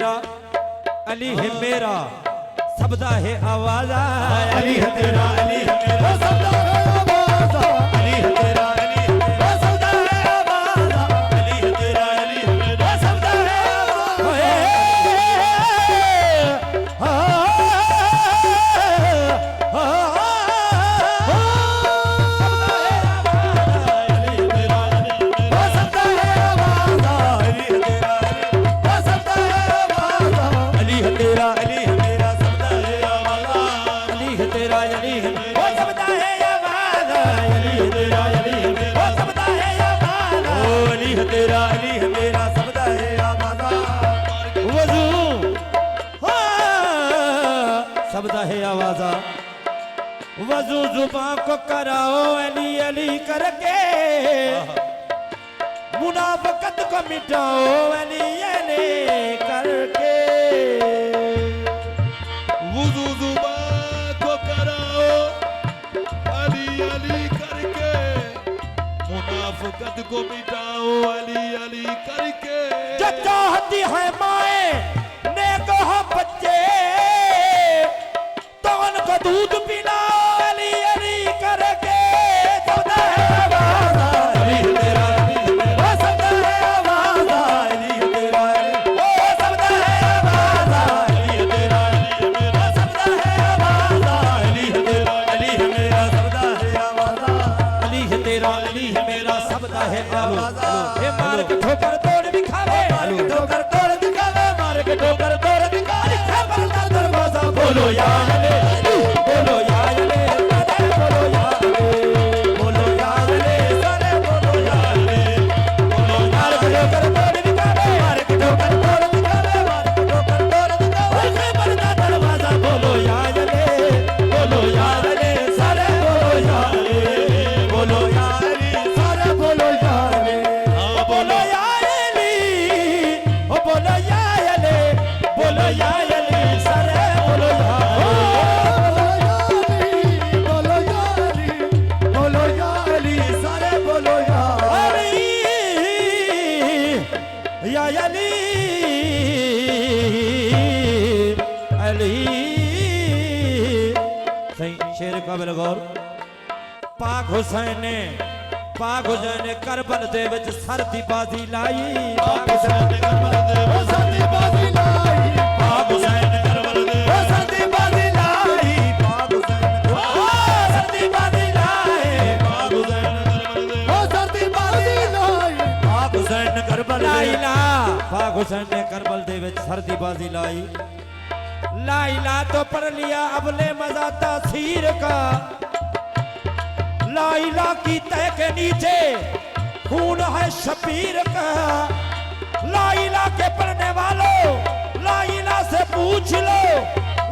तेरा अली है मेरा सबदा है आवाज़ा। अली है तेरा अली है मेरा सबदा है आवाज़ा। अली है तेरा अली है मेरा सबदा है आवाज़ा। अली है तेरा अली है मेरा सबदा है आवाज़ा। तेरा अली है मेरा सबदा है आवाज़ा। वज़ू सबदा है आवाज़ा। वज़ू जुबां को कराओ अली अली करके, मुनाफ़क़त को मिटाओ अली अली करके। वज़ू जुबां को कराओ अली अली करके, मुनाफ़क़त को मिटाओ अली अली करके। जो चाहती है माए नेक हो बच्चे, तो उनको दूध पिलाओ अली अली करके। सबदा है आवाज़ा। अली तेरा अली मेरा सबदा है आवाज़ा। अली तेरा अली ओ सबदा है आवाज़ा। अली तेरा अली मेरा सबदा है आवाज़ा। अली तेरा अली मेरा सबदा है आवाज़ा। अली तेरा अली मेरा सबदा है आवाज़ा। ये मार के ठोकर तोड़ दिखावे, मार के ठोकर तोड़ दिखावे, मार के ठोकर तोड़ दिखावे। बंदा दरवाजा बोलो या अली, बोलो या अली, बोलो या अली, बोलो या अली, सारे बोलो या अली, बोलो। मार के ठोकर तोड़ दिखावे, मार के ठोकर तोड़ दिखावे, मार के ठोकर तोड़ दिखावे। बंदा दरवाजा बोलो या अली, बोलो या अली, सारे बोलो या अली, बोलो या अली, सारे बोलो या अली। बोलो या अली, ओ बोलो या अली, बोलो या अली, सारे बोलो या अली, बोलो या अली, बोलो या अली, सारे बोलो या अली, या अली, अली। सही शेर काबिल गौर। पाक हुसैन ने करबल दे विच सर दी बाजी लाई। पाक हुसैन ने करबल दे विच सर दी बाजी लाई। पाक हुसैन ने करबल दे विच सर दी बाजी लाई। पाक हुसैन ने सर दी बाजी लाई। पाक हुसैन ने करबल दे विच सर दी बाजी लाई। पाक हुसैन ने करबल ला। पाक हुसैन ने करबल दे विच सर दी बाजी लाई। ला इला तो पढ़ लिया अबले मजा तासीर का। ला इला की तह के नीचे खून है शबीर का। ला इला के पढ़ने वालों ला इला से पूछ लो।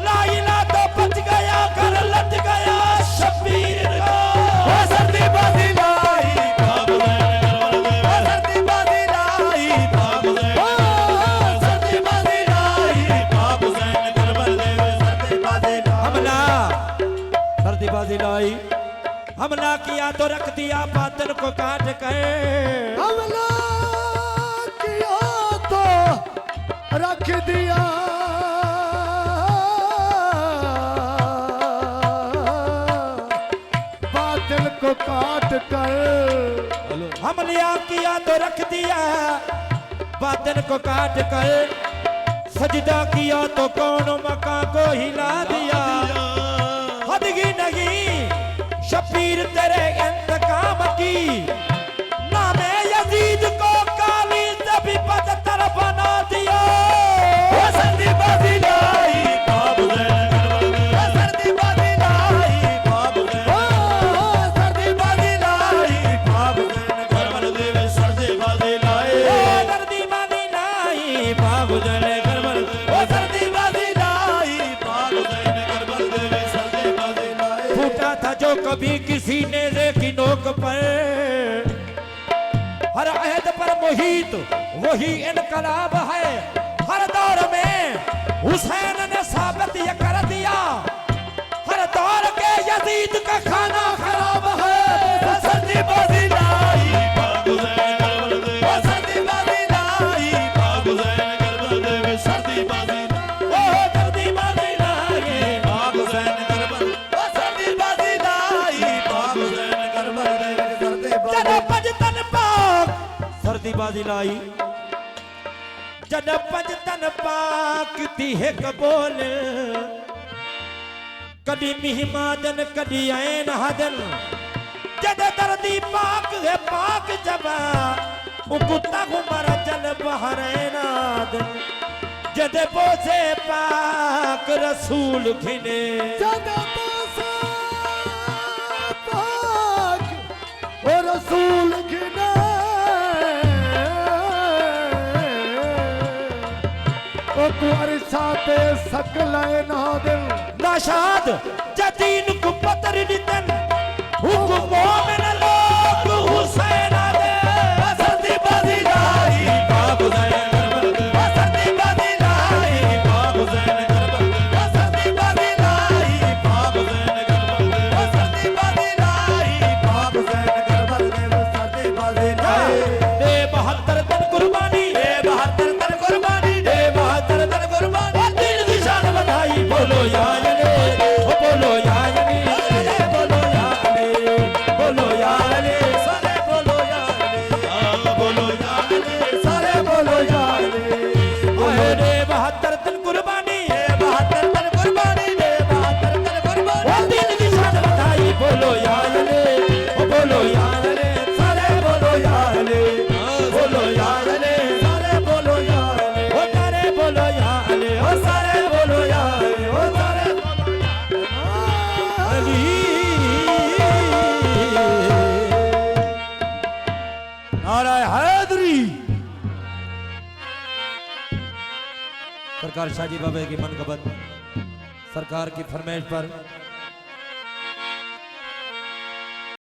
ला इला तो बच गया कर लट गया शबीर का। सर्दी बाजी लाई सर्दी बाजी लाई सर्दी बाजी लाई। हमला सर्दी बाजी लाई। हमला किया तो रख दिया बादल को काट कर। हमला किया तो रख दिया बादल को काट कर। हमला किया तो रख दिया बादल को काट कर। सजदा किया तो कौन मका को हिला दिया। हदगी नहीं शबीर तेरे इंतकाम की। नामे यजीद को काली से भी बदतर बना दिया। सर्दी बाजी लाई सर्दी बाजी लाई सर्दी बाजी लाई सर्दी बाजी लाई सर्दी बाजी लाई बाबू जले करबल। सर्दी बाजी लाई फूटा था जो कभी किसी नेज़े की नोक पर। हर अहद पर मुहीत वही इनकलाब है। हर दौर में हुसैन ने साबित ये कर दिया। हर दौर के यजीद का खाना खराब है। सर्दी बाजी लाई सर्दी बाजी लाई सर्दी सदी बाजी लाई जद पंज तन पाक थी हिक बोल कदी मिहमादन कदी ऐन हदन जद दर्दी पाक है पाक जबा उकुता घुमर जल बहरैनाद जद बोसे पाक रसूल खिने जद बोसे पाक ओ रसूल खिने ओ कुंवर साथे सकले ना दिल नाशाद जदीन को पतर दितन हुकुम मोमिन लोग हुसैन दे सदी बाजी लाई पाक हुसैन करबल सदी बाजी लाई पाक हुसैन करबल सदी बाजी लाई पाक हुसैन करबल सदी बाजी लाई पाक हुसैन करबल सदी बाजी लाई दे 72 तन कुर्बानी दे 72 तन कुर्बानी दे 72 तन कुर्बानी दिन की शान बधाई बोलो या अली बोलो या अली बोलो या अली बोलो या अली सारे बोलो या अली बोलो या अली सारे बोलो या अली ओए रे 72 तन कुर्बानी है 72 तन कुर्बानी दे 72 तन कुर्बानी दिन की शान बधाई बोलो या अली बोलो या अली सारे बोलो या अली बोलो या अली सारे बोलो या अली ओ सारे बोलो या अली ओ सारे बोलो या अली ओ सारे अली नारा हैदरी सरकार शाहजी बाबे की मनकबत सरकार की फरमाइश पर